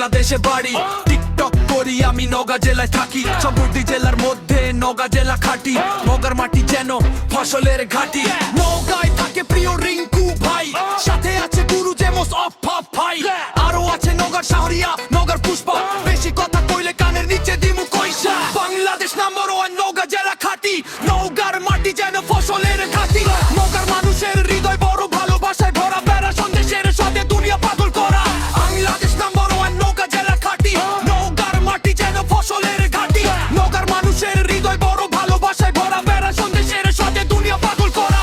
বাংলাদেশে বাড়ি। টিকটক করি আমি, নওগাঁ জেলায় থাকি। চৌদ্দ জেলার মধ্যে নওগাঁ জেলা খাঁটি। নওগাঁর মাটি যেন ফসলের ঘাটি। নওগাঁয় থাকে প্রিয় রিঙ্কু ভাই, সাথে আছে গুরু জেমস অফ ভাই। আরো আছে নওগাঁর শাহরিয়া, নওগাঁর পুষ্পা। বেশি কথা কইলে কানের নিচে দিমু কইসা। বাংলাদেশ নাম্বার 1 নওগাঁ জেলা খাঁটি। নওগাঁর মাটি যেন ফসলের ঘাটি। নওগাঁর মানুষের হৃদয় বড় ভালোবাসায় ভরা, বেড়া সন্দেশের সাথে দুনিয়া পাগল করা। বাংলাদেশ নাম্বার 1 নওগাঁ জেলা খাঁটি। নওগাঁর মাটি যেন ফসলের ঘাটি। নওগাঁর মানুষের হৃদয় বড় ভালোবাসায় ভরা, বেড়া সন্দেশের সাথে দুনিয়া পাগল করা।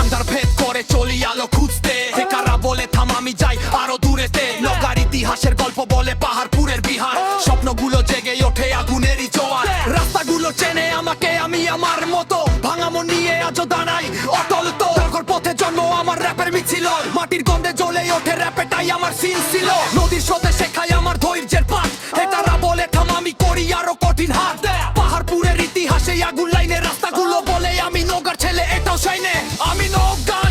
আন্ধার ভেদ করে চলি আলো খুঁজতে, কারা বলে থাম আমি যাই আরো দূরেতে। নওগাঁর ইতিহাসের গল্প বলে পাহাড়পুরের বিহার, স্বপ্নগুলো জেগে ওঠে আগুনেরই জোয়ার। রাস্তাগুলো চেনে আমাকে, আমি আমার মতো ভাঙা মন নিয়ে আজও দাঁড়াই অটল। তো পথে জন্ম আমার র্যাপের মিছিল, মাটির গন্ধে জ্বলে ওঠে র্যাপেটাই আমার সিন ছিল। নদীর স্রোতে শেখাই আমার ধৈর্যের পাঠ, তারা বলে থাম আমি করি আরো কঠিন হাত। পাহাড়পুরের ইতিহাসে আগুন লাইনে রাস্তাগুলো বলে আমি নওগাঁর ছেলে, এটাও সাইনে আমি নওগাঁ।